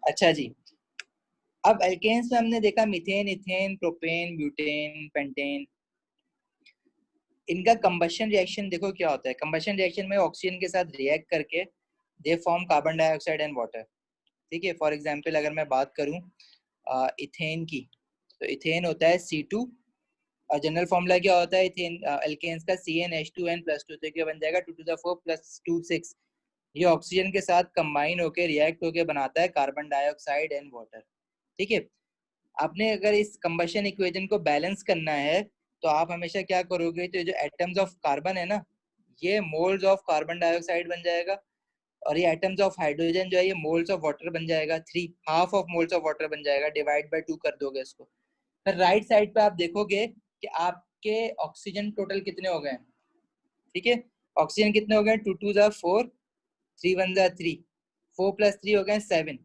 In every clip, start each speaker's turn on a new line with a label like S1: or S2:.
S1: अच्छा जी, अब एल्केन्स में हमने देखा methane, ethane, propane, butane, pentane. इनका कंबशन रिएक्शन देखो क्या होता है। कंबशन रिएक्शन में ऑक्सीजन के साथ रिएक्ट करके they form carbon dioxide and water. ठीक है, फॉर एग्जांपल अगर मैं बात करूं इथेन की, तो इथेन होता है C2 और जनरल फॉर्मूला क्या होता है इथेन एल्केन्स का, CnH2n+2, तो क्या बन जाएगा 2^4 + 2 6। ये ऑक्सीजन के साथ कंबाइन होकर रिएक्ट होकर बनाता है कार्बन डाइऑक्साइड एंड वाटर। ठीक है, आपने अगर इस कंबशन इक्वेशन को बैलेंस करना है तो आप हमेशा क्या करोगे, तो जो एटम्स ऑफ कार्बन है ना, ये मोल्स ऑफ कार्बन डाइऑक्साइड बन जाएगा, और ये एटम्स ऑफ हाइड्रोजन जो है ये मोल्स ऑफ वाटर बन जाएगा, 3 half of moles of water बन जाएगा, डिवाइड बाय 2 कर दोगे इसको। फिर राइट साइड पे आप देखोगे कि आपके ऑक्सीजन टोटल कितने हो गए हैं। ठीक है, ऑक्सीजन कितने हो गए, 2 2 4, 3 1 3, 4 + 3 हो गए 7।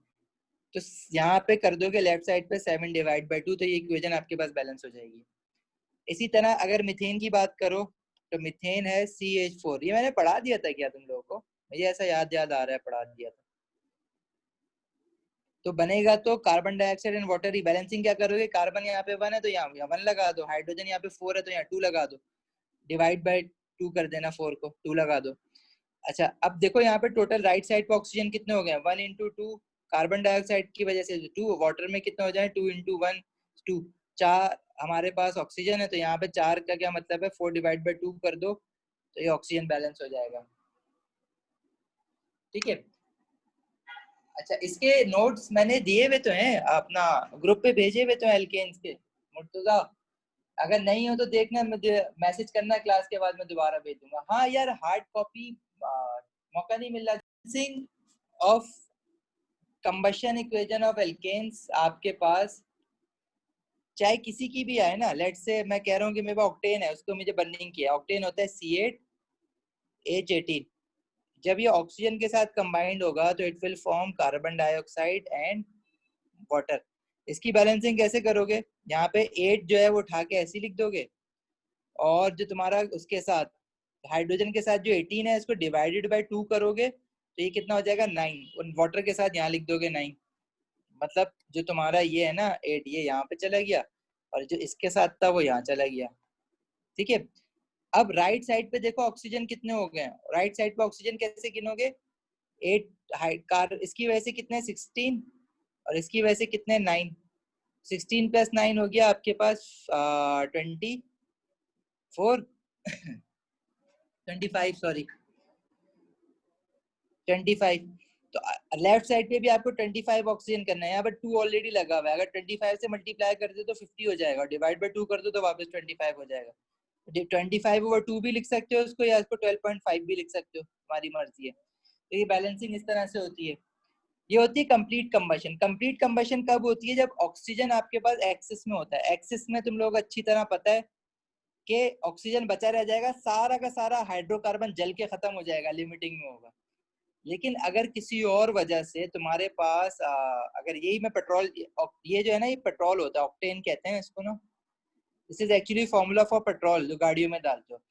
S1: तो यहाँ पे कर दोगे लेफ्ट साइड पे 7/2, तो ये इक्वेशन आपके पास बैलेंस हो जाएगी। इसी तरह अगर मीथेन की बात करो तो मीथेन है CH4। ये मैंने पढ़ा दिया था क्या तुम लोगों को? मुझे ऐसा याद आ रहा है पढ़ा दिया था। तो बनेगा तो carbon dioxide and water rebalancing क्या करोगे, कार्बन यहाँ पे 1 है तो यहाँ 1 लगा दो, हाइड्रोजन यहाँ पे 4 है तो यहाँ 2 लगा दो, डिवाइड बाय 2 कर देना, 4 को 2 लगा दो। अच्छा, अब देखो यहाँ पे टोटल राइट साइड पे ऑक्सीजन कितने हो गए, 1 × 2, कार्बन डाइऑक्साइड की वजह से 2, वाटर में कितने हो जाए 2 × 1 2, 4 हमारे पास ऑक्सीजन है, तो यहाँ पे 4 का क्या मतलब है, 4/2 कर दो, तो ये ऑक्सीजन बैलेंस हो जाएगा। ठीक है, अच्छा इसके नोट्स मैंने दिए हुए तो हैं, अपना ग्रुप पे भेजे हुए तो हैं एल्केन्स के, मुर्तजा अगर नहीं हो तो देखना, मुझे मैसेज करना, क्लास के बाद मैं दोबारा भेज दूंगा। हाँ यार, हार्ड कॉपी मौका नहीं मिल रहा। सिंग of combustion equation of alkanes आपके पास चाहे किसी की भी आए ना, लेट से मैं कह रहा हूँ कि मेरे पास ऑक्टेन है, उसको मुझे बर्निंग किया, ऑक्टेन होता है C8H18। जब ये ऑक्सीजन के साथ कंबाइंड होगा तो it will form carbon dioxide and water. इसकी बैलेंसिंग कैसे करोगे, यहाँ पे 8 जो है वो उठा के ऐसे लिख दोगे, और जो तुम्हारा उसके साथ हाइड्रोजन के साथ जो 18 है इसको डिवाइडेड बाय 2 करोगे, तो ये कितना हो जाएगा 9, और वाटर के साथ यहाँ लिख दोगे 9। मतलब जो तुम्हारा ये है ना 8, ये यहाँ पे चला गया, और जो इसके साथ था वो यहाँ चला गया। ठीक है, अब राइट साइड पे देखो ऑक्सीजन कितने हो गए, राइट साइड पे ऑक्सीजन कैसे गिनोगे, 8 कार इसकी वजह से कितने 16, और इसकी वजह से कितने 9, 16 + 9 हो गया आपके पास 24 25, सॉरी 25। तो लेफ्ट साइड पे भी आपको 25 ऑक्सीजन करना है, यहाँ पर 2 ऑलरेडी लगा हुआ है, अगर 25 से मल्टीप्लाई कर दो तो 50 हो जाएगा, डिवाइड बाय 2 कर दो तो वापस 25 हो जाएगा। 25/2 भी लिख सकते हो उसको, या इसको 12.5 भी लिख सकते हो, हमारी मर्जी है। तो ये बैलेंसिंग इस तरह से होती है। ये होती है कंप्लीट कंबशन। कंप्लीट कंबशन कब होती है, जब ऑक्सीजन आपके पास एक्सिस में होता है। एक्सिस में तुम लोग अच्छी तरह पता है कि ऑक्सीजन बचा रह जाएगा, सारा का सारा हाइड्रोकार्बन जल के खत्म हो जाएगा, लिमिटिंग में होगा। लेकिन अगर किसी और वजह से तुम्हारे पास अगर यही मैं पेट्रोल, ये जो है ना ये पेट्रोल होता है, ऑक्टेन कहते हैं इसको ना, this is actually formula for petrol जो गाड़ियों में डालते हो।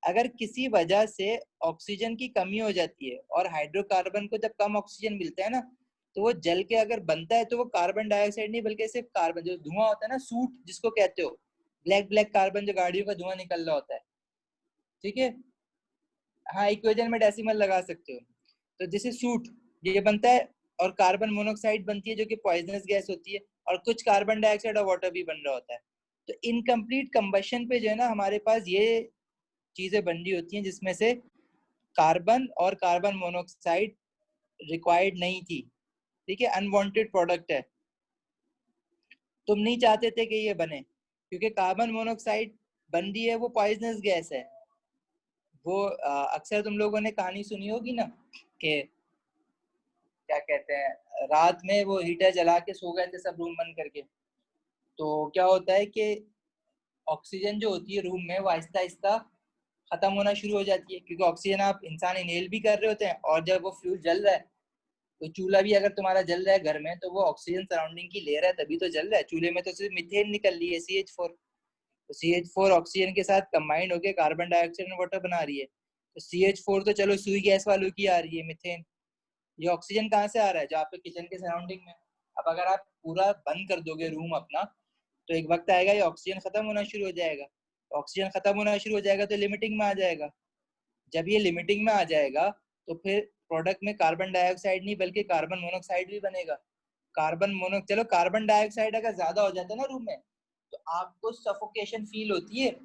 S1: अगर किसी वजह से ऑक्सीजन की कमी हो जाती है और हाइड्रोकार्बन को जब कम ऑक्सीजन मिलता है ना, तो वो जल के अगर बनता है तो वो कार्बन डाइऑक्साइड नहीं बल्कि सिर्फ कार्बन, जो धुआं होता है ना, सूट जिसको कहते हो, ब्लैक ब्लैक कार्बन जो गाड़ियों का धुआं निकल रहा होता है। ठीक है, हाँ इक्वेशन में डेसिमल लगा सकते हो। तो दिस इज सूट, ये बनता है, और कार्बन मोनोऑक्साइड बनती है जो कि पॉइजनस गैस होती है, और कुछ कार्बन डाइऑक्साइड और वाटर भी बन रहा होता है। तो इनकम्प्लीट कंबशन पे जो है ना हमारे पास ये चीजें बन रही होती हैं, जिसमें से कार्बन और कार्बन मोनोऑक्साइड रिक्वायर्ड नहीं थी। ठीक है, अनवांटेड प्रोडक्ट है, तुम नहीं चाहते थे कि ये बने, क्योंकि कार्बन मोनोऑक्साइड बन रही है, वो पॉइजनस गैस है। वो अक्सर तुम लोगों ने कहानी सुनी होगी ना कि क्या कहते हैं, रात में वो हीटर जला के सो गए थे सब रूम बंद करके, तो क्या होता है कि ऑक्सीजन जो होती है रूम में वो आहिस्ता आहिस्ता खत्म होना शुरू हो जाती है, क्योंकि ऑक्सीजन आप इंसान इनहेल भी कर रहे होते हैं, और जब वो फ्यूल जल रहा है, तो चूल्हा भी अगर तुम्हारा जल रहा है घर में, तो वो ऑक्सीजन सराउंडिंग की ले रहा है तभी तो जल रहा है। चूल्हे में तो सिर्फ मीथेन निकल रही है, CH4। तो CH4 ऑक्सीजन के साथ कंबाइंड होकर कार्बन डाइऑक्साइड और वाटर बना रही है। तो CH4 तो चलो सुई गैस वालों की आ रही है, मीथेन ये ऑक्सीजन कहाँ से आ रहा है, जो आपके किचन के सराउंडिंग में। अब अगर आप पूरा बंद कर दोगे रूम अपना, तो एक वक्त आएगा ये ऑक्सीजन खत्म होना शुरू हो जाएगा। ऑक्सीजन खत्म होना शुरू हो जाएगा तो लिमिटिंग में आ जाएगा। जब ये लिमिटिंग में आ जाएगा तो फिर प्रोडक्ट में कार्बन डाइऑक्साइड नहीं बल्कि कार्बन मोनोऑक्साइड भी बनेगा। चलो कार्बन डाइऑक्साइड अगर ज्यादा हो जाता है ना रूम में, तो आपको सफोकेशन फील होती है,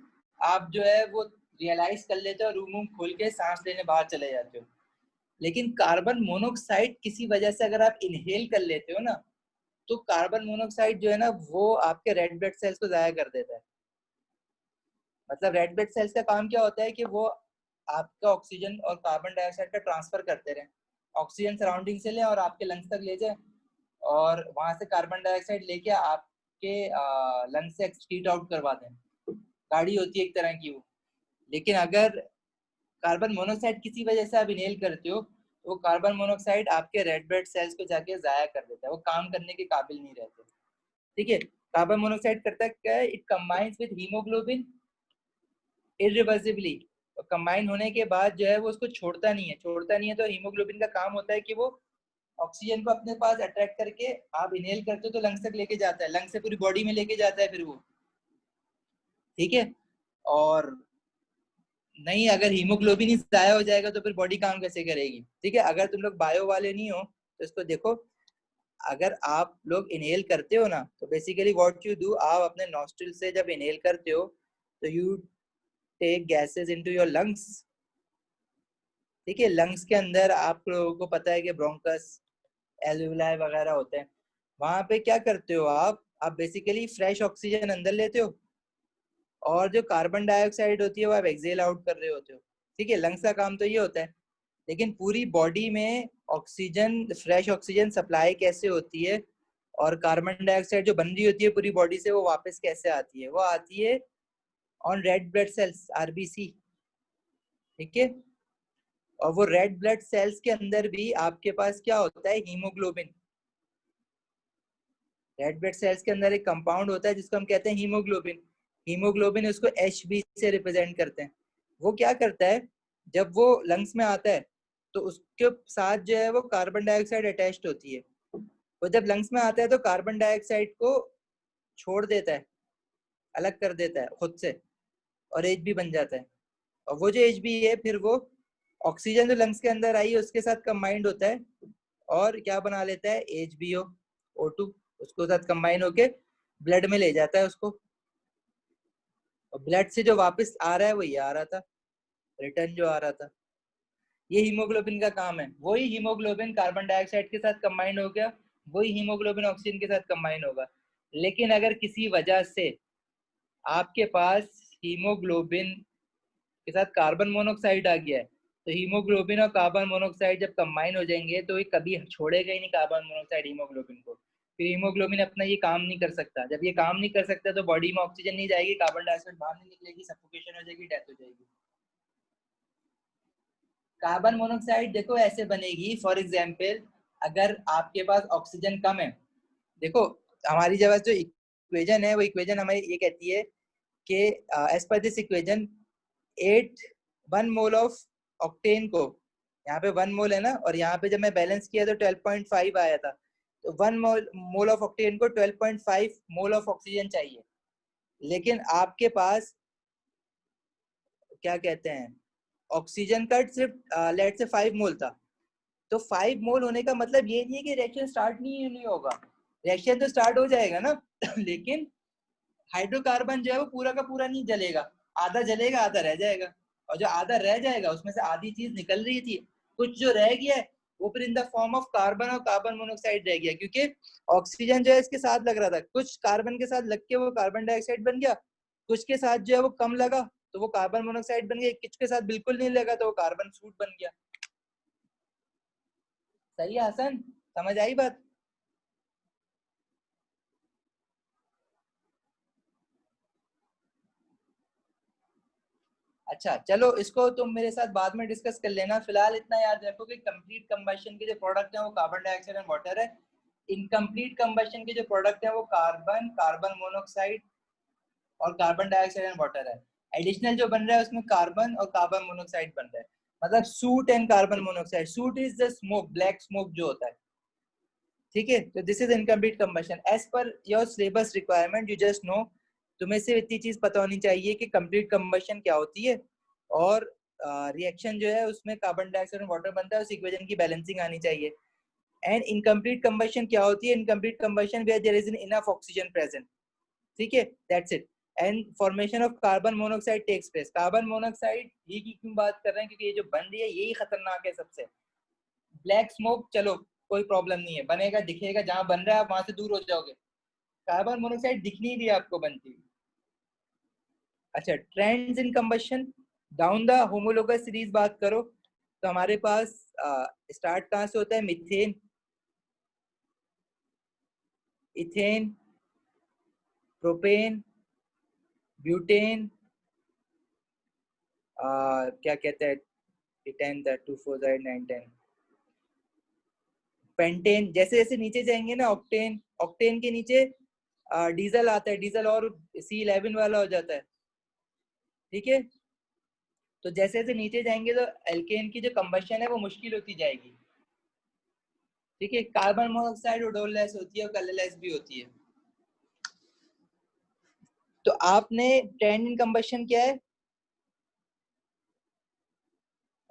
S1: आप जो है वो रियलाइज कर लेते हो, रूम खोल के सांस लेने बाहर चले जाते हो। लेकिन कार्बन मोनोऑक्साइड किसी वजह से अगर आप इनहेल कर लेते हो ना, तो कार्बन मोनोऑक्साइड जो है ना वो आपके रेड ब्लड सेल्स को जाया कर देता है। मतलब रेड ब्लड सेल्स का काम क्या होता है कि वो आपका ऑक्सीजन और कार्बन डाइऑक्साइड का ट्रांसफर करते रहे, ऑक्सीजन सराउंडिंग से लें और आपके लंग्स तक ले जाए, और वहां से कार्बन डाइऑक्साइड लेके आपके लंग्स से एक्सक्रीट आउट करवा दें। गाड़ी होती है एक तरह की वो। लेकिन अगर कार्बन मोनोऑक्साइड किसी वजह से आप इनहेल करते हो, तो वो कार्बन मोनोऑक्साइड आपके रेड ब्लड सेल्स को जाके जाया कर देता है, वो काम करने के काबिल नहीं रहते। ठीक है, कार्बन मोनोऑक्साइड करता क्या है, it combines with haemoglobin irreversibly. Combine होने के बाद जो है वो उसको छोड़ता नहीं है, तो हीमोग्लोबिन का काम होता है कि वो ऑक्सीजन को अपने पास अट्रैक्ट करके, आप इनहेल करते हो तो लंग्स तक लेके जाता है, लंग्स से पूरी बॉडी में लेके जाता है फिर वो। ठीक है, और नहीं अगर हीमोग्लोबिन ही जाया हो जाएगा तो फिर बॉडी काम कैसे करेगी। ठीक है, अगर तुम लोग बायो वाले नहीं हो तो इसको देखो, अगर आप लोग इनहेल करते हो ना, तो बेसिकली व्हाट यू डू, आप अपने नॉस्ट्रिल से जब इनहेल करते हो तो you take gases into your lungs. ठीक है, लंग्स के अंदर आप लोगों को पता है कि ब्रोंकस, एल्वियोलाई वगैरह होते हैं। वहां पे क्या करते हो आप बेसिकली फ्रेश ऑक्सीजन अंदर लेते हो, और जो कार्बन डाइऑक्साइड होती है वो आप एक्सेल आउट कर रहे होते हो। ठीक है, लंग्स का काम तो ये होता है। लेकिन पूरी बॉडी में ऑक्सीजन, फ्रेश ऑक्सीजन सप्लाई कैसे होती है, और कार्बन डाइऑक्साइड जो बन रही होती है पूरी बॉडी से वो वापस कैसे आती है, वो आती है on red blood cells, RBC. ठीक है, और वो रेड ब्लड सेल्स के अंदर भी आपके पास क्या होता है, हीमोग्लोबिन। रेड ब्लड सेल्स के अंदर एक कंपाउंड होता है जिसको हम कहते हैं हीमोग्लोबिन। हीमोग्लोबिन उसको Hb से रिप्रेजेंट करते हैं। वो क्या करता है, जब वो लंग्स में आता है तो उसके साथ जो है वो कार्बन डाइऑक्साइड अटैच्ड होती है। वो जब लंग्स में आता है तो कार्बन डाइऑक्साइड को छोड़ देता है, अलग कर देता है खुद से, और Hb बन जाता है। और वो जो Hb है फिर वो ऑक्सीजन जो लंग्स के अंदर आई है उसके साथ कंबाइंड होता है, और क्या बना लेता है, HBO, O2, उसको साथ कंबाइन होके ब्लड में ले जाता है उसको, और ब्लड से जो वापस आ रहा है वो ये आ रहा था, रिटर्न जो आ रहा था। ये हीमोग्लोबिन का काम है। वही हीमोग्लोबिन कार्बन डाइऑक्साइड के साथ कंबाइन हो गया, वही हीमोग्लोबिन ऑक्सीजन के साथ कंबाइन होगा। लेकिन अगर किसी वजह से आपके पास हीमोग्लोबिन के साथ कार्बन मोनोऑक्साइड आ गया है, तो हीमोग्लोबिन और कार्बन मोनोऑक्साइड जब कंबाइन हो जाएंगे तो ये कभी छोड़ेगा ही नहीं कार्बन मोनोऑक्साइड हीमोग्लोबिन को। फिर हीमोग्लोबिन अपना ये काम नहीं कर सकता। जब ये काम नहीं कर सकता तो बॉडी में ऑक्सीजन नहीं जाएगी, कार्बन डाइऑक्साइड बाहर नहीं निकलेगी, सफोकेशन हो जाएगी, डेथ हो जाएगी। कार्बन मोनोऑक्साइड देखो ऐसे बनेगी, फॉर एग्जाम्पल अगर आपके पास ऑक्सीजन कम है, देखो हमारी जब जो इक्वेजन है वो इक्वेजन हमें ये कहती है कि as per this equation 1 mole of octane को, यहाँ पे 1 मोल है ना, और यहाँ पे जब मैं बैलेंस किया तो 12.5 आया था, तो 1 मोल ऑफ ऑक्टेन को 12.5 मोल ऑफ ऑक्सीजन चाहिए। लेकिन आपके पास क्या कहते हैं, ऑक्सीजन का सिर्फ लेट से 5 मोल था। तो 5 मोल होने का मतलब ये नहीं है कि रिएक्शन स्टार्ट नहीं होगा, रिएक्शन तो स्टार्ट हो जाएगा ना लेकिन हाइड्रोकार्बन जो है वो पूरा का पूरा नहीं जलेगा, आधा जलेगा आधा रह जाएगा, और जो आधा रह जाएगा उसमें से आधी चीज निकल रही थी, कुछ जो रह गया है वो फिर in the form of carbon और कार्बन मोनोऑक्साइड रह गया, क्योंकि ऑक्सीजन जो है इसके साथ लग रहा था, कुछ कार्बन के साथ लग के वो कार्बन डाइऑक्साइड बन गया, कुछ के साथ जो है वो कम लगा तो वो कार्बन मोनोऑक्साइड बन गया, कुछ के साथ बिल्कुल नहीं लगा तो वो कार्बन सूट बन गया। सही है हसन, समझ आई बात। अच्छा चलो, इसको तुम मेरे साथ बाद में डिस्कस कर लेना, फिलहाल इतना याद रखो कि कंप्लीट कंबशन के जो प्रोडक्ट हैं वो कार्बन डाइऑक्साइड एंड वाटर है। इनकम्प्लीट कंबशन के जो प्रोडक्ट हैं वो कार्बन, कार्बन मोनोऑक्साइड और कार्बन डाइऑक्साइड एंड वाटर है। एडिशनल जो बन रहा है उसमें कार्बन और कार्बन मोनोऑक्साइड बन रहा है, मतलब soot and carbon monoxide. Soot is the smoke, black smoke जो होता है। ठीक है, तो this is incomplete combustion as per your syllabus requirement, you just know, तुम्हें सिर्फ इतनी चीज पता होनी चाहिए कि कंप्लीट कंबशन क्या होती है, और रिएक्शन जो है उसमें कार्बन डाइऑक्साइड और वाटर बनता है, उस इक्वेशन की बैलेंसिंग आनी चाहिए। एंड इनकम्प्लीट कंबशन क्या होती है? Incomplete combustion where there is enough oxygen present, ठीक है, that's it. And formation of carbon monoxide takes place. Carbon monoxide ये की क्यों बात कर रहे हैं? क्योंकि ये जो बन रही है यही खतरनाक है सबसे। ब्लैक स्मोक चलो कोई प्रॉब्लम नहीं है, बनेगा दिखेगा, जहां बन रहा है आप वहां से दूर हो जाओगे। कार्बन मोनोऑक्साइड दिख नहीं रही आपको बनती। अच्छा, trends in combustion down the homologous series बात करो तो हमारे पास स्टार्ट कहां से होता है? मीथेन, इथेन, प्रोपेन, ब्यूटेन, क्या कहते हैं, 10 2 4 9 10, पेंटेन। जैसे जैसे नीचे जाएंगे ना, ऑक्टेन, ऑक्टेन के नीचे डीजल आता है, डीजल और C11 वाला हो जाता है, ठीक है। तो जैसे जैसे नीचे जाएंगे तो एल्केन की जो कंबशन है वो मुश्किल होती जाएगी, ठीक है। कार्बन मोनोऑक्साइड ओडोरलेस होती है और कलरलेस भी होती है। तो आपने ट्रेंड इन कंबशन क्या है?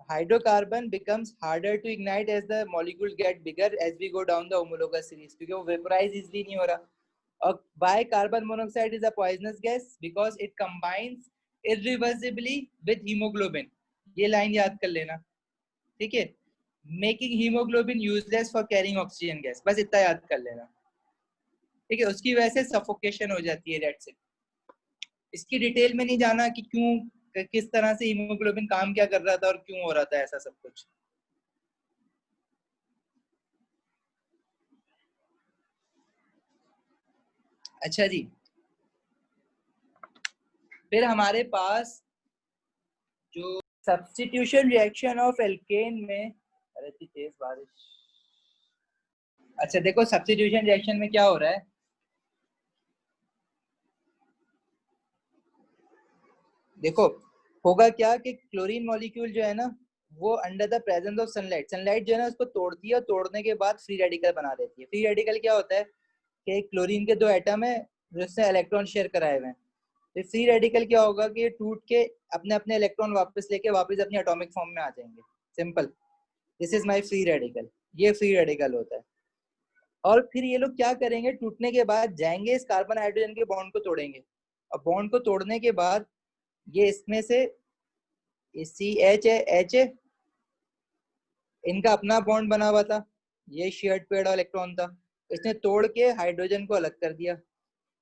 S1: Hydrocarbon becomes harder to ignite as the molecules get bigger as we go down the homologous series, क्योंकि वो वेपोराइज इजीली नहीं हो रहा। और why carbon monoxide is a poisonous gas? Because it combines irreversibly with hemoglobin। ये line याद कर लेना, ठीक है। Making haemoglobin useless for carrying oxygen gas, बस इतना याद कर लेना, ठीक है। उसकी वजह से सफोकेशन हो जाती है, दैट्स इट। इसकी डिटेल में नहीं जाना कि क्यों, किस तरह से हीमोग्लोबिन काम क्या कर रहा था और क्यों हो रहा था ऐसा सब कुछ। अच्छा जी, फिर हमारे पास जो सब्स्टिट्यूशन रिएक्शन ऑफ एल्केन में, अरे इतनी तेज बारिश। अच्छा देखो, सब्स्टिट्यूशन रिएक्शन में क्या हो रहा है, देखो होगा क्या कि क्लोरीन मॉलिक्यूल जो है ना वो under the presence of sunlight, sunlight जो है ना उसको तोड़ती है, तोड़ने के बाद फ्री रेडिकल बना देती है। फ्री रेडिकल क्या होता है कि क्लोरीन के दो एटम है जिससे इलेक्ट्रॉन शेयर कराए हुए हैं, तो फ्री रेडिकल क्या होगा कि ये टूट के अपने अपने इलेक्ट्रॉन वापस लेके वापस अपनी एटॉमिक फॉर्म में आ जाएंगे, simple. This is my free radical, ये फ्री रेडिकल होता है। और फिर ये लोग क्या करेंगे, टूटने के बाद जाएंगे इस कार्बन हाइड्रोजन के बॉन्ड को तोड़ेंगे, और बॉन्ड को तोड़ने के बाद ये इसमें से CH है, H है, इनका अपना बॉन्ड बना हुआ था, ये शेयर्ड पेड इलेक्ट्रॉन था, इसने तोड़ के हाइड्रोजन को अलग कर दिया,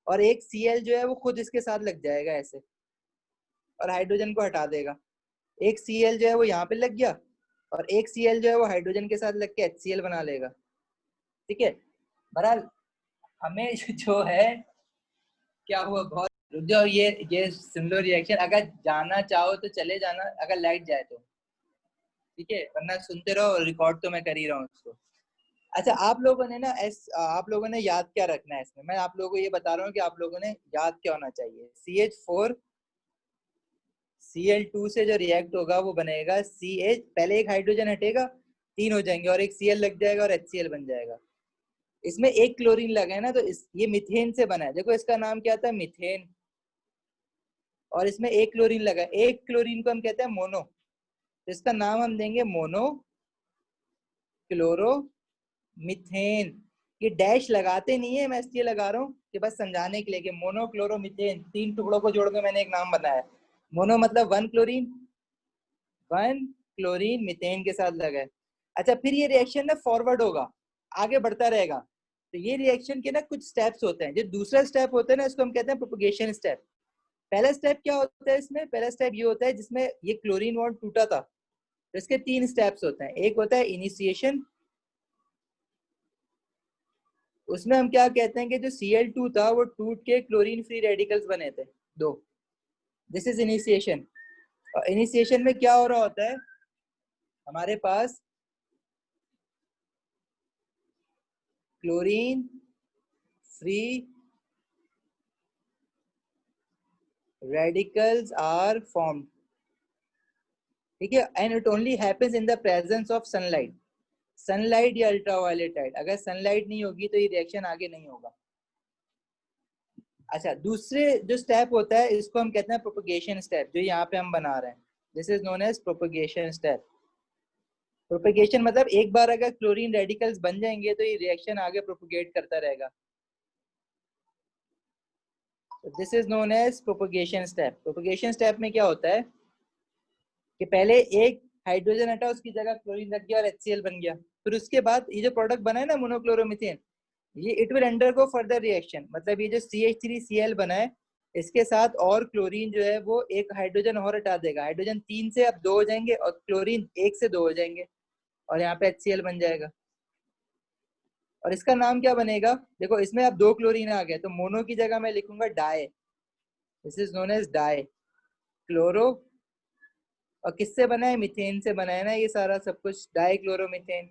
S1: और एक Cl जो है वो खुद इसके साथ लग जाएगा ऐसे और हाइड्रोजन को हटा देगा। एक Cl जो है वो यहाँ पे लग गया, और एक Cl जो है वो हाइड्रोजन के साथ लग के HCl बना लेगा, ठीक है। बहरहाल हमें जो है क्या हुआ, बहुत रुक जाओ, ये सुन लो रिएक्शन, अगर जाना चाहो तो चले जाना अगर लाइट जाए तो, ठीक है, वरना सुनते रहो, रिकॉर्ड तो मैं कर ही रहा हूँ उसको। अच्छा, आप लोगों ने ना आप लोगों ने याद क्या रखना है इसमें, मैं आप लोगों को ये बता रहा हूँ कि आप लोगों ने याद क्या होना चाहिए। CH4 Cl2 से जो रिएक्ट होगा वो बनेगा CH, पहले एक हाइड्रोजन हटेगा, तीन हो जाएंगे, और एक Cl लग जाएगा और HCl बन जाएगा। इसमें एक क्लोरीन लगा है ना, तो ये मिथेन से बना है, देखो इसका नाम क्या था, मिथेन। और इसमें एक क्लोरीन लगा है, एक क्लोरीन को हम कहते हैं मोनो, तो इसका नाम हम देंगे मोनो क्लोरो मिथेन। ये डैश लगाते नहीं है, मैं इसलिए लगा रहा हूँ कि बस समझाने के लिए कि मोनोक्लोरोमीथेन, तीन टुकड़ों को जोड़ के मैंने एक नाम बनाया। मोनो मतलब one chlorine, one chlorine methane के साथ लगा है। अच्छा, फिर ये रिएक्शन ना फॉरवर्ड होगा, आगे बढ़ता रहेगा। तो ये रिएक्शन के ना कुछ स्टेप्स होते हैं, जो दूसरा स्टेप होता है ना इसको हम कहते हैं प्रोपगेशन स्टेप। पहला स्टेप क्या होता है इसमें, पहला स्टेप ये होता है जिसमें ये क्लोरीन बॉन्ड टूटा था, तो इसके तीन स्टेप्स होते हैं। एक होता है इनिशिएशन, उसमें हम क्या कहते हैं कि जो Cl2 था वो टूट के क्लोरीन फ्री रेडिकल्स बने थे दो, दिस इज इनिशिएशन। और इनिशिएशन में क्या हो रहा होता है, हमारे पास chlorine free radicals are formed, ठीक है, and it only happens in the presence of sunlight. Sunlight या अल्ट्रावायलेट लाइट। अगर सनलाइट नहीं होगी तो ये रिएक्शन आगे नहीं होगा। अच्छा, दूसरे जो स्टेप होता है इसको हम कहते हैं प्रोपगेशन स्टेप, जो यहाँ पे हम बना रहे हैं। This is known as propagation step. Propagation मतलब एक बार अगर क्लोरीन रेडिकल्स बन जाएंगे तो ये रिएक्शन आगे प्रोपगेट करता रहेगा। This is known as propagation step. Propagation step में क्या होता है कि पहले एक हाइड्रोजन हटा, उसकी जगह क्लोरीन रख दिया और HCl बन गया। फिर उसके बाद ये जो प्रोडक्ट बना है ना मोनोक्लोरोमीथेन, ये it will undergo further reaction. मतलब ये जो CH3Cl बना है इसके साथ और क्लोरीन जो है वो एक हाइड्रोजन और हटा देगा। हाइड्रोजन 3 से अब 2 हो जाएंगे और क्लोरीन 1 से 2 हो जाएंगे और यहाँ पे HCl बन जाएगा। और इसका नाम क्या बनेगा, देखो इसमें अब 2 क्लोरीन आ गए तो मोनो की जगह मैं लिखूंगा di. This is known as dichloro. और किससे बना है, मीथेन से बना है ना ये सारा सब कुछ, डाइक्लोरोमीथेन।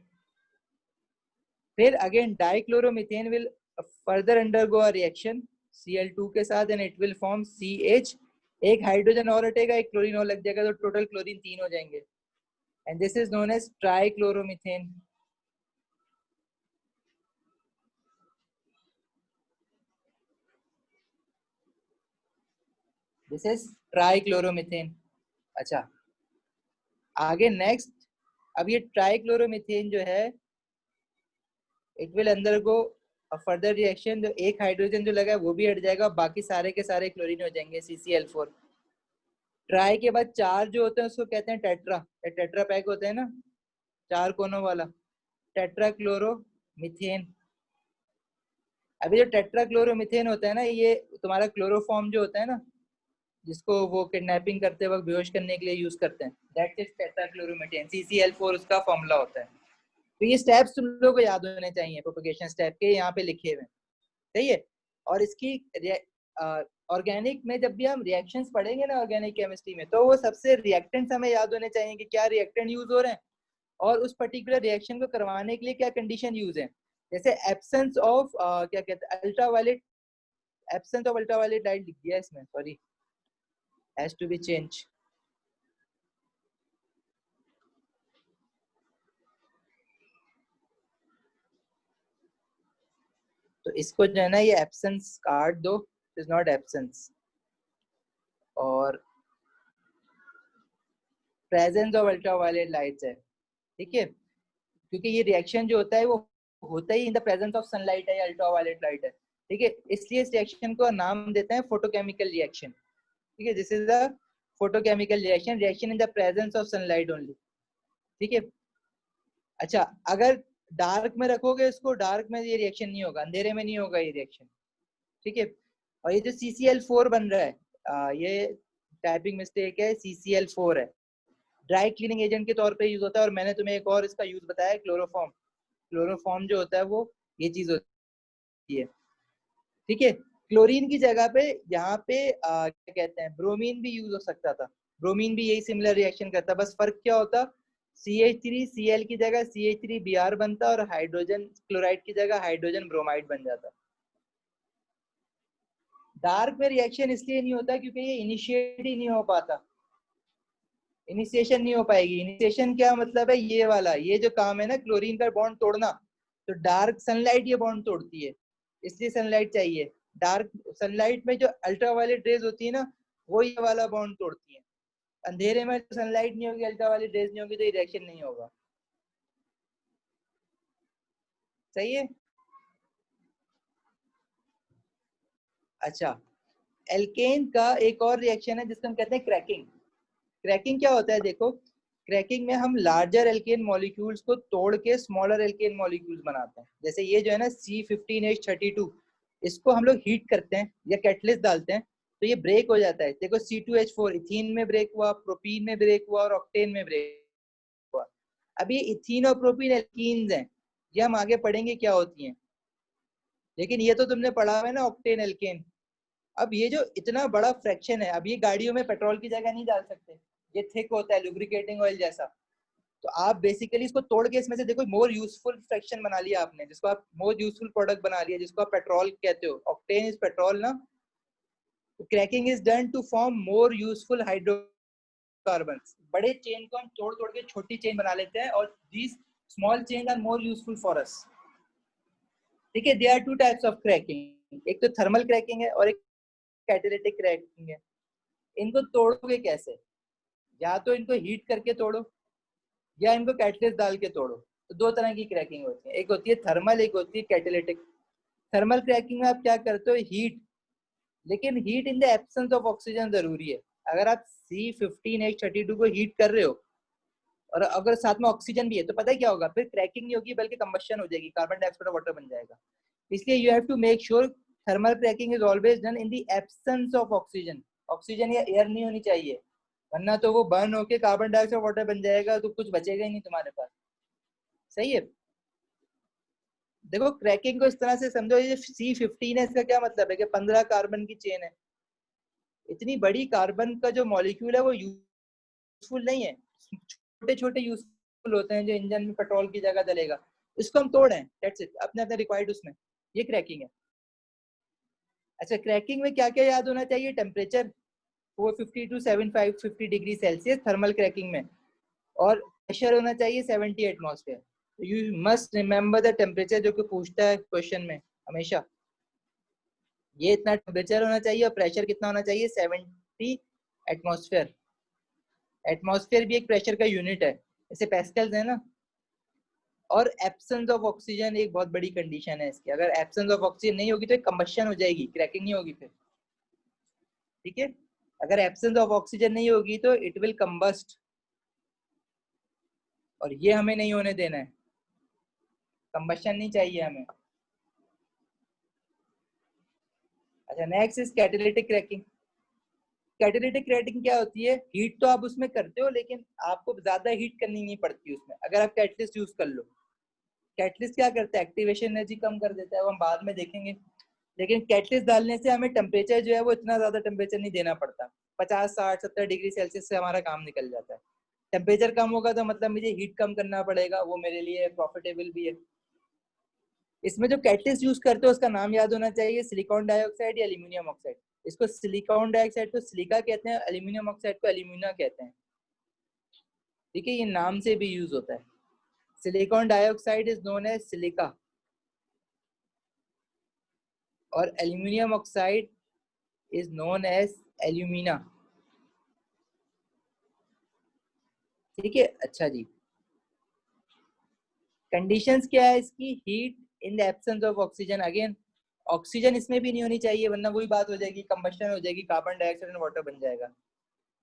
S1: फिर again dichloromethane will further undergo a reaction Cl2 के साथ and it will form CH। एक हाइड्रोजन और हटेगा, एक क्लोरीन और लग जाएगा तो टोटल क्लोरीन 3 हो जाएंगे and this is known as trichloromethane. This is trichloromethane. अच्छा, आगे नेक्स्ट, अब ये ट्राइक्लोरोमीथेन जो है it will undergo a further reaction. जो एक हाइड्रोजन जो लगा है वो भी हट जाएगा, बाकी सारे के सारे क्लोरीन हो जाएंगे CCl4। ट्राई के बाद 4 जो होते हैं उसको कहते हैं टेट्रा। टेट्रा पैक होते हैं ना 4 कोनों वाला, टेट्रा क्लोरो मिथेन। अभी जो टेट्रा क्लोरो मिथेन होता है ना, ये तुम्हारा क्लोरोफॉर्म जो होता है ना, जिसको वो किडनैपिंग करते वक्त बेहोश करने के लिए यूज करते हैं, that is tetra chloro methane. CCl4 उसका फॉर्मूला होता है। तो ये स्टेप्स तुम लोगों को याद होने चाहिए प्रोपगेशन स्टेप के, यहाँ पे लिखे हुए। सही है। और इसकी ऑर्गेनिक में जब भी हम रिएक्शंस पढ़ेंगे ना ऑर्गेनिक केमिस्ट्री में, तो वो सबसे रिएक्टेंट्स हमें याद होने चाहिए कि क्या रिएक्टेंट यूज हो रहे हैं और उस पर्टिकुलर रिएक्शन को करवाने के लिए क्या कंडीशन यूज है। जैसे एब्सेंस ऑफ क्या कहते हैं ultraviolet, absence of ultraviolet light लिख दिया इसमें, sorry, has to be change. तो इसको जो है ना ये एब्सेंस काट दो, इज नॉट एब्सेंस। और प्रेजेंस ऑफ अल्ट्रावायलेट लाइट्स है, ठीक है, क्योंकि ये रिएक्शन जो होता है वो होता ही in the presence of sunlight है या अल्ट्रावायलेट लाइट है, ठीक है। इसलिए इस रिएक्शन को नाम देते हैं फोटोकेमिकल रिएक्शन, ठीक है। This is the photochemical reaction, reaction in the presence of sunlight only, ठीक है। अच्छा, अगर डार्क में रखोगे इसको, डार्क में ये रिएक्शन नहीं होगा, अंधेरे में नहीं होगा ये रिएक्शन, ठीक है। और ये जो CCl4 बन रहा है ये टाइपिंग मिस्टेक है, CCl4 है। ड्राई क्लीनिंग एजेंट के तौर पे यूज होता है। और मैंने तुम्हें एक और इसका यूज बताया, क्लोरोफॉर्म। क्लोरोफॉर्म जो होता है वो ये चीज होती है, ठीक है। क्लोरीन की जगह पे यहाँ पे क्या कहते हैं ब्रोमीन भी यूज हो सकता था। ब्रोमीन भी यही सिमिलर रिएक्शन करता, बस फर्क क्या होता, CH3Cl की जगह CH3Br बनता और हाइड्रोजन क्लोराइड की जगह हाइड्रोजन ब्रोमाइड बन जाता। डार्क में रिएक्शन इसलिए नहीं होता क्योंकि ये इनिशिएट ही नहीं हो पाता, इनिशिएशन नहीं हो पाएगी। इनिशिएशन क्या मतलब है, ये वाला, ये जो काम है ना क्लोरीन का बॉन्ड तोड़ना, तो डार्क सनलाइट ये बॉन्ड तोड़ती है, इसलिए सनलाइट चाहिए। डार्क सनलाइट में जो अल्ट्रावायलेट रेज होती है ना, वो ये वाला बॉन्ड तोड़ती है। अंधेरे में सनलाइट नहीं होगी, अल्ट्रावायलेट रेज नहीं होगी, तो ये रिएक्शन नहीं होगा। सही है। अच्छा, एल्केन का एक और रिएक्शन है जिसको हम कहते हैं क्रैकिंग। क्रैकिंग क्या होता है, देखो क्रैकिंग में हम लार्जर एल्केन मॉलिक्यूल्स को तोड़ के स्मॉलर एल्केन मॉलिक्यूल्स बनाते हैं। जैसे ये जो है ना C15H32, इसको हम लोग हीट करते हैं या कैटलिस्ट डालते हैं तो ये ब्रेक हो जाता है। देखो C2H4 इथीन में ब्रेक हुआ, प्रोपीन में ब्रेक हुआ और ऑक्टेन में ब्रेक हुआ। अब ये इथीन और प्रोपीन एल्कीन्स हैं, ये हम आगे पढ़ेंगे क्या होती हैं, लेकिन ये तो तुमने पढ़ा है ना ऑक्टेन एल्केन। अब ये जो इतना बड़ा फ्रैक्शन है, अब ये गाड़ियों में पेट्रोल की जगह नहीं डाल सकते, ये थिक होता है लुब्रिकेटिंग ऑयल जैसा। तो आप बेसिकली इसको तोड़ के इसमें से देखो मोर यूजफुल फ्रैक्शन बना लिया आपने, जिसको आप मोर यूजफुल प्रोडक्ट बना लिया, जिसको आप पेट्रोल कहते हो। ऑक्टेन इज पेट्रोल ना। Cracking is done to form more useful hydrocarbons. बड़े चेन को हम तोड़ तोड़ के छोटी चेन बना लेते हैं और these small change are more useful for us. ठीक है, there are two types of cracking, एक तो थर्मल क्रैकिंग है और एक कैटालिटिक क्रैकिंग है। इनको तोड़ोगे कैसे? या तो इनको हीट करके तोड़ो या इनको कैटलिस्ट डाल के तोड़ो। तो दो तरह की क्रैकिंग होती है, एक होती है थर्मल, एक होती है कैटालिटिक। थर्मल क्रैकिंग में आप क्या करते हो? हीट, लेकिन heat in the absence of oxygen जरूरी है। अगर आप C15H32 को हीट कर रहे हो और अगर साथ में ऑक्सीजन भी है तो पता है क्या होगा? फिर क्रैकिंग नहीं होगी बल्कि कंबशन हो जाएगी, कार्बन डाइऑक्साइड और वाटर बन जाएगा। इसलिए you have to make sure thermal cracking is always done in the absence of oxygen. Oxygen या एयर नहीं होनी चाहिए, वरना तो वो बर्न होके कार्बन डाइऑक्साइड वाटर बन जाएगा, तो कुछ बचेगा ही नहीं तुम्हारे पास। सही है। देखो क्रैकिंग को इस तरह से समझो, ये C15 है, इसका क्या मतलब है कि 15 कार्बन की चेन है। इतनी बड़ी कार्बन का जो मॉलिक्यूल है वो यूजफुल नहीं है, छोटे छोटे यूजफुल होते हैं जो इंजन में पेट्रोल की जगह डलेगा। इसको हम तोड़ें, दैट्स इट, अपने अपने रिक्वायर्ड उसमें। ये क्रैकिंग है। अच्छा, क्रैकिंग में क्या क्या याद होना चाहिए? Temperature 450 to 750 degree Celsius thermal cracking में, और प्रेशर होना चाहिए 70 atmosphere. You must remember the temperature, जो कि पूछता है क्वेश्चन में हमेशा। ये इतना टेम्परेचर होना चाहिए और प्रेशर कितना होना चाहिए? 70 एटमॉस्फेयर। एटमॉस्फेयर भी एक प्रेशर का यूनिट है, जैसे पैस्कल्स है ना। और एब्सेंस ऑफ ऑक्सीजन एक बहुत बड़ी कंडीशन है इसकी। अगर एब्सेंस ऑफ ऑक्सीजन नहीं होगी तो एक कंबशन हो जाएगी, क्रैकिंग नहीं होगी फिर। ठीक है, अगर एब्सेंस ऑफ ऑक्सीजन नहीं होगी तो इट विल कंबस्ट, और ये हमें नहीं होने देना है, कंबशन नहीं चाहिए हमें। अच्छा, next is catalytic cracking. Catalytic cracking क्या होती है? हीट तो आप उसमें करते हो, लेकिन आपको ज्यादा हीट करनी नहीं पड़ती उसमें, अगर आप कैटलिस्ट यूज कर लो। कैटलिस्ट क्या करता है? एक्टिवेशन एनर्जी कम कर देता है, वो हम बाद में देखेंगे। लेकिन कैटलिस्ट डालने से हमें टेम्परेचर जो है वो इतना ज्यादा टेम्परेचर नहीं देना पड़ता, 50 60 70 डिग्री सेल्सियस से हमारा काम निकल जाता है। टेम्परेचर कम होगा तो मतलब मुझे हीट कम करना पड़ेगा, वो मेरे लिए प्रॉफिटेबल भी है। इसमें जो कैटलिस्ट यूज करते हो उसका नाम याद होना चाहिए, सिलिकॉन डाइऑक्साइड या एल्यूमिनियम ऑक्साइड। इसको सिलिकॉन डाइऑक्साइड को सिलिका कहते हैं, एल्यूमिनियम ऑक्साइड को एल्यूमिना कहते हैं। ठीक है, ये नाम से भी यूज होता है। Silicon dioxide is known as silica और aluminium oxide is known as alumina. ठीक है, अच्छा जी। कंडीशंस क्या है इसकी? Heat in the absence of oxygen. Again oxygen इसमें भी नहीं होनी चाहिए, वरना वही बात हो जाएगी, कंबशन हो जाएगी, कार्बन डाइऑक्साइड और वाटर बन जाएगा।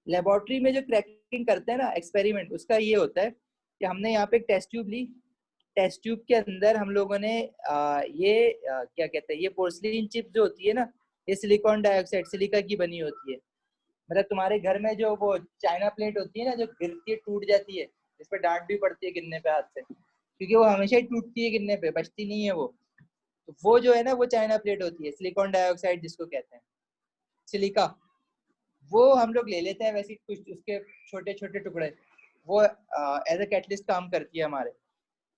S1: लेबोरेटरी में जो क्रैकिंग करते हैं ना एक्सपेरिमेंट, उसका ये होता है कि हमने यहाँ पे एक टेस्ट ट्यूब ली। टेस्ट ट्यूब के अंदर हम लोगों ने क्या कहते हैं, ये पोर्सलिन चिप जो होती है ना, ये सिलिकॉन डाइऑक्साइड सिलिका की बनी होती है। मतलब तुम्हारे घर में जो वो चाइना प्लेट होती है ना, जो गिरती है टूट जाती है, जिस पर डांट भी पड़ती है गिरने पे हाथ से, क्योंकि वो हमेशा ही टूटती है गिरने पे, बचती नहीं है वो। तो वो जो है ना, वो चाइना प्लेट होती है, सिलिकॉन डाइऑक्साइड जिसको कहते हैं, सिलिका। वो हम लोग ले लेते हैं वैसे कुछ उसके छोटे छोटे टुकड़े, वो एज अ कैटलिस्ट काम करती है हमारे।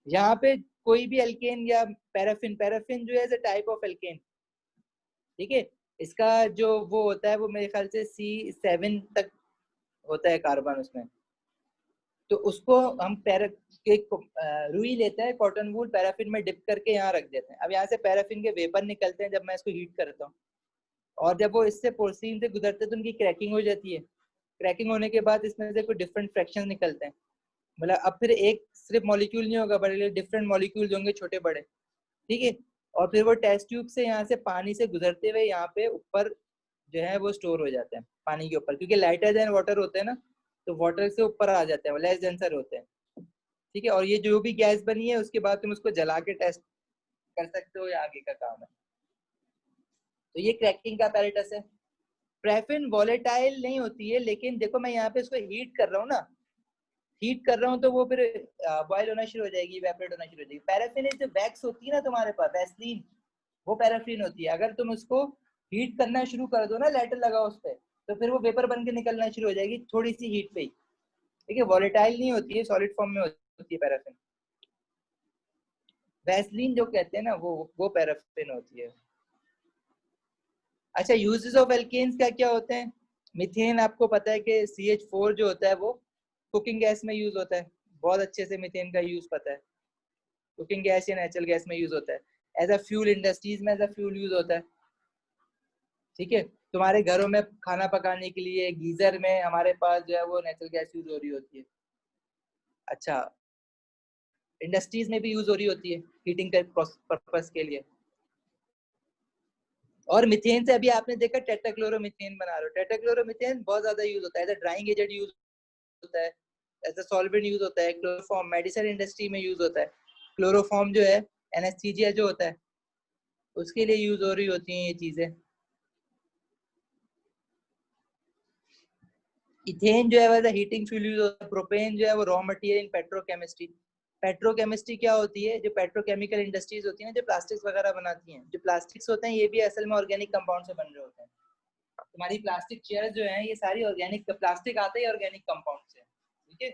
S1: यहाँ पे कोई भी एल्केन या पैराफिन, पैराफिन जो है as a type of alkane. ठीक है, इसका जो वो होता है वो मेरे ख्याल से C7 तक होता है कार्बन उसमें। तो उसको हम रुई लेते हैं, कॉटन वूल, पैराफिन में डिप करके यहाँ रख देते हैं। अब यहाँ से पैराफिन के वेपर निकलते हैं जब मैं इसको हीट करता हूँ, और जब वो इससे पोर्सिन से गुजरते हैं तो उनकी क्रैकिंग हो जाती है। क्रैकिंग होने के बाद इसमें से कुछ डिफरेंट फ्रैक्शन निकलते हैं। मतलब अब फिर एक सिर्फ मॉलिक्यूल नहीं होगा, बड़े डिफरेंट मॉलिक्यूल्स होंगे छोटे बड़े। ठीक है, और फिर वो टेस्ट ट्यूब से यहाँ से पानी से गुजरते हुए यहाँ पे ऊपर जो है वो स्टोर हो जाते हैं पानी के ऊपर, क्योंकि लाइटर देन वाटर होते हैं ना, तो वाटर से ऊपर आ जाते हैं, वो लेस डेंसर होते हैं। ठीक है, और ये जो भी गैस बनी है उसके बाद तुम उसको जला के टेस्ट कर सकते हो, ये आगे का काम है। तो ये क्रैकिंग का apparatus है। पैराफिन वॉलेटाइल नहीं होती है, लेकिन देखो मैं यहाँ पे इसको हीट कर रहा हूँ ना, हीट कर रहा हूँ तो वो फिर बॉयल होना शुरू हो जाएगी, इवेपोरेट होना शुरू हो जाएगी। पैराफिन जो वैक्स होती है ना तुम्हारे पास, वैसलीन, वो पैराफिन होती है। अगर तुम उसको हीट करना शुरू कर दो ना, लाइटर लगाओ उस पर, तो फिर वो वेपर बन के निकलना शुरू हो जाएगी थोड़ी सी हीट पे ही। ठीक है, वॉलेटाइल नहीं होती है, सॉलिड फॉर्म में होती है पैराफिन। वैसलीन जो कहते हैं ना, वो पैराफिन होती है। अच्छा, यूजेस ऑफ एल्केन्स क्या क्या होते हैं? मीथेन आपको पता है कि CH4 जो होता है वो कुकिंग गैस में यूज होता है, बहुत अच्छे से मीथेन का यूज पता है। कुकिंग गैस या नेचुरल गैस में यूज होता है, एज अ फ्यूल इंडस्ट्रीज में एज अ फ्यूल यूज होता है। ठीक है, तुम्हारे घरों में खाना पकाने के लिए गीजर में हमारे पास जो है वो नेचुरल गैस यूज हो रही होती है। अच्छा, इंडस्ट्रीज में भी यूज हो रही होती है हीटिंग के पर्पस के लिए। और मिथेन से अभी आपने देखा टेट्राक्लोरोमीथेन बना रहे हो, टेट्राक्लोरोमीथेन बहुत ज्यादा यूज होता है, as a drying agent use होता है, एज अ सॉल्वेंट यूज होता है, क्लोरोफॉर्म मेडिसिन इंडस्ट्री में यूज होता है। क्लोरोफॉर्म जो है एनेस्थीसिया जो होता है उसके लिए यूज हो रही होती हैं ये चीजें। इथेन जो है वो हीटिंग फ्यूल यूज होता है। प्रोपेन जो है वो raw material in petrochemistry. Petrochemistry क्या होती है, जो पेट्रोकेमिकल इंडस्ट्रीज होती हैं जो प्लास्टिक्स वगैरह बनाती हैं, जो प्लास्टिक्स होते हैं ये भी असल में ऑर्गेनिक कंपाउंड से बन रहे होते हैं। तुम्हारी प्लास्टिक चेयर जो है ये सारी ऑर्गेनिक, प्लास्टिक आता है ऑर्गेनिक कंपाउंड से। ठीक है,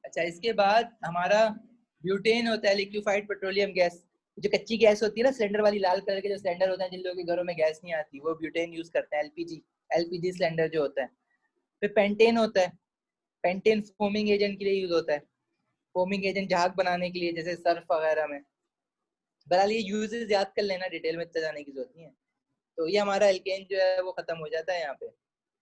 S1: अच्छा इसके बाद हमारा ब्यूटेन होता है, लिक्विफाइड पेट्रोलियम गैस। जो कच्ची गैस होती है ना सिलेंडर वाली, लाल कलर के जो सिलेंडर होते हैं जिन लोगों के घरों में गैस नहीं आती, वो ब्यूटेन यूज करते हैं, एलपीजी, एलपीजी सिलेंडर जो होता है। फिर पेंटेन होता है, पेंटेन फोमिंग एजेंट के लिए यूज होता है, फोमिंग एजेंट झाग बनाने के लिए जैसे सर्फ वगैरह में। बहरहाल ये यूजेस याद कर लेना, डिटेल में इतना जाने की जरूरत नहीं है। तो ये हमारा एल्केन जो है वो खत्म हो जाता है यहाँ पे।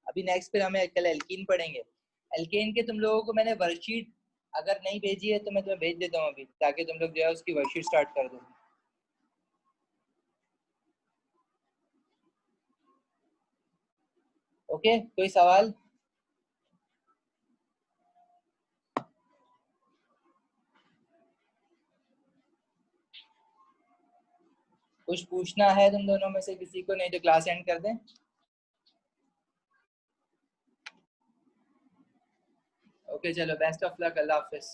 S1: अभी नेक्स्ट फिर हमें कल एल्कीन पढ़ेंगे। एल्केन के तुम लोगों को मैंने वर्कशीट अगर नहीं भेजी है तो मैं तुम्हें भेज देता हूँ अभी, ताकि तुम लोग जो है उसकी वर्कशीट स्टार्ट कर दो। ओके, कोई सवाल? कुछ पूछना है तुम दोनों में से किसी को? नहीं तो क्लास एंड कर दें। ओके चलो, best of luck, Allah Hafiz.